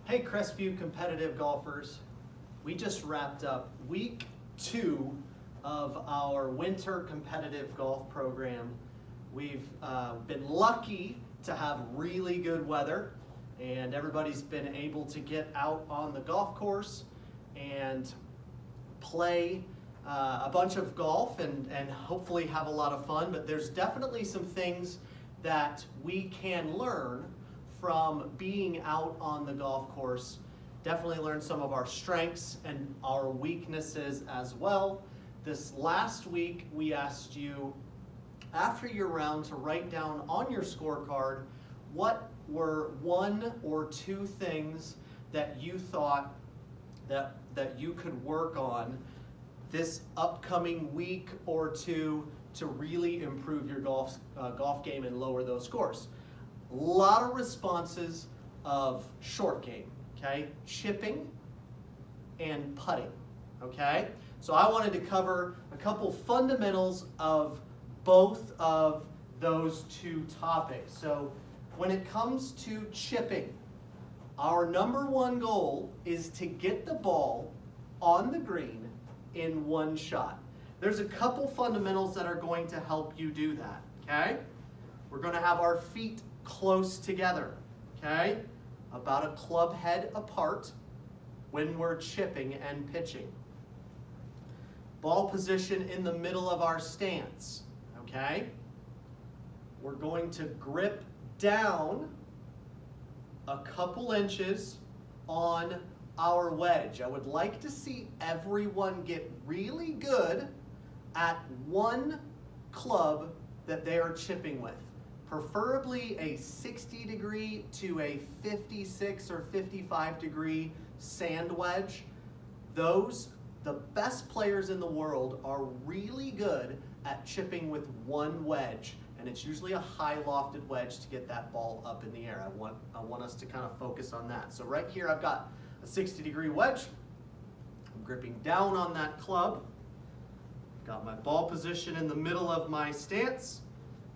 Hey Crestview competitive golfers, we just wrapped up week 2 of our winter competitive golf program. We've been lucky to have really good weather and everybody's been able to get out on the golf course and play a bunch of golf and hopefully have a lot of fun, but there's definitely some things that we can learn from being out on the golf course. Definitely learn some of our strengths and our weaknesses as well. This last week we asked you after your round to write down on your scorecard what were 1 or 2 things that you thought that you could work on this upcoming week or 2 to really improve your golf game and lower those scores. A lot of responses of short game, okay? Chipping and putting, okay? So I wanted to cover a couple fundamentals of both of those 2 topics. So when it comes to chipping, our number 1 goal is to get the ball on the green in 1 shot. There's a couple fundamentals that are going to help you do that, okay? We're going to have our feet close together, okay? About a club head apart when we're chipping and pitching. Ball position in the middle of our stance, okay? We're going to grip down a couple inches on our wedge. I would like to see everyone get really good at 1 club that they are chipping with. Preferably a 60-degree to a 56 or 55-degree sand wedge. The best players in the world are really good at chipping with 1 wedge, and it's usually a high lofted wedge to get that ball up in the air. I want us to kind of focus on that. So right here I've got a 60-degree wedge. I'm gripping down on that club. Got my ball position in the middle of my stance.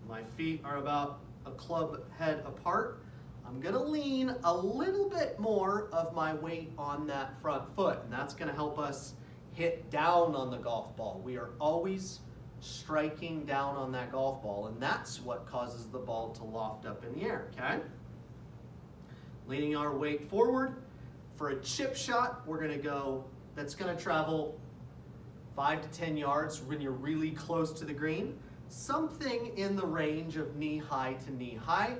My feet are about a club head apart. I'm going to lean a little bit more of my weight on that front foot, and that's going to help us hit down on the golf ball. We are always striking down on that golf ball, and that's what causes the ball to loft up in the air, okay? Leaning our weight forward. For a chip shot, we're going to go, that's going to travel 5 to 10 yards when you're really close to the green. Something in the range of knee-high to knee-high.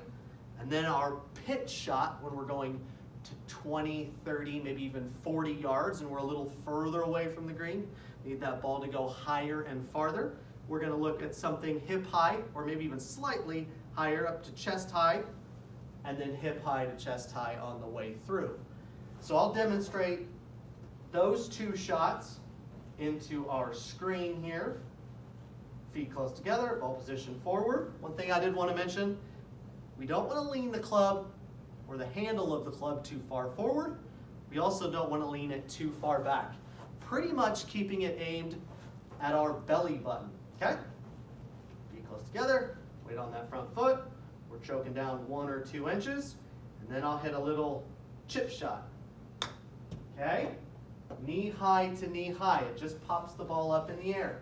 And then our pitch shot, when we're going to 20, 30, maybe even 40 yards, and we're a little further away from the green, need that ball to go higher and farther. We're going to look at something hip-high, or maybe even slightly higher up to chest-high, and then hip-high to chest-high on the way through. So I'll demonstrate those 2 shots into our screen here. Feet close together, ball position forward. One thing I did want to mention, we don't want to lean the club or the handle of the club too far forward. We also don't want to lean it too far back. Pretty much keeping it aimed at our belly button, okay? Feet close together, weight on that front foot. We're choking down 1 or 2 inches, and then I'll hit a little chip shot, okay? Knee-high to knee-high. It just pops the ball up in the air.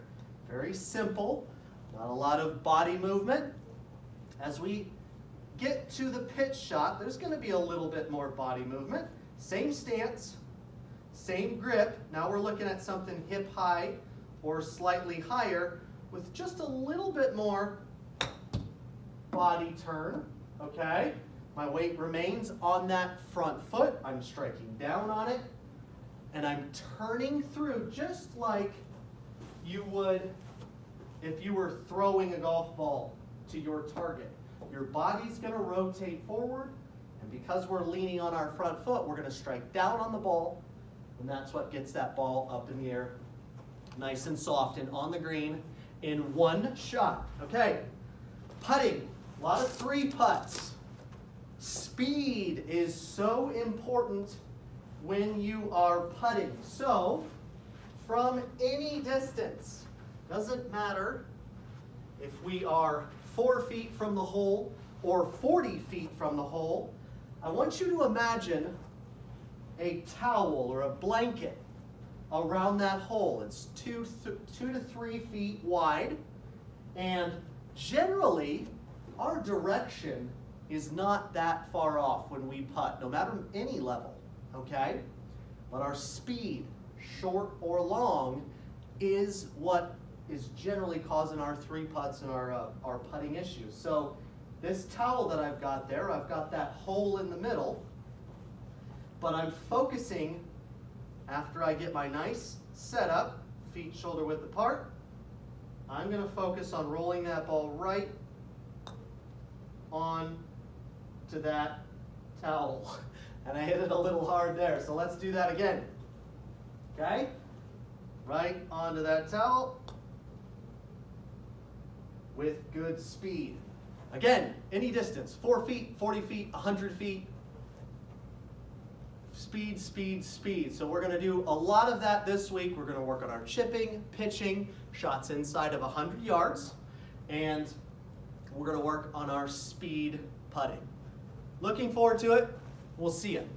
Very simple, not a lot of body movement. As we get to the pitch shot, there's going to be a little bit more body movement. Same stance, same grip. Now we're looking at something hip-high or slightly higher with just a little bit more body turn, okay? My weight remains on that front foot. I'm striking down on it, and I'm turning through just like you would if you were throwing a golf ball to your target. Your body's going to rotate forward, and because we're leaning on our front foot, we're going to strike down on the ball, and that's what gets that ball up in the air nice and soft and on the green in 1 shot. Okay, putting, a lot of 3 putts. Speed is so important when you are putting. So, from any distance, doesn't matter if we are 4 feet from the hole or 40 feet from the hole, I want you to imagine a towel or a blanket around that hole. It's 2 to 3 feet wide, and generally our direction is not that far off when we putt, no matter any level, okay? But our speed, short or long, is what is generally causing our 3 putts and our putting issues. So this towel that I've got there, I've got that hole in the middle, but I'm focusing, after I get my nice setup, feet shoulder width apart, I'm going to focus on rolling that ball right on to that towel. And I hit it a little hard there, so let's do that again. Okay? Right onto that towel with good speed. Again, any distance, 4 feet, 40 feet, 100 feet. Speed, speed, speed. So we're going to do a lot of that this week. We're going to work on our chipping, pitching, shots inside of 100 yards, and we're going to work on our speed putting. Looking forward to it. We'll see you.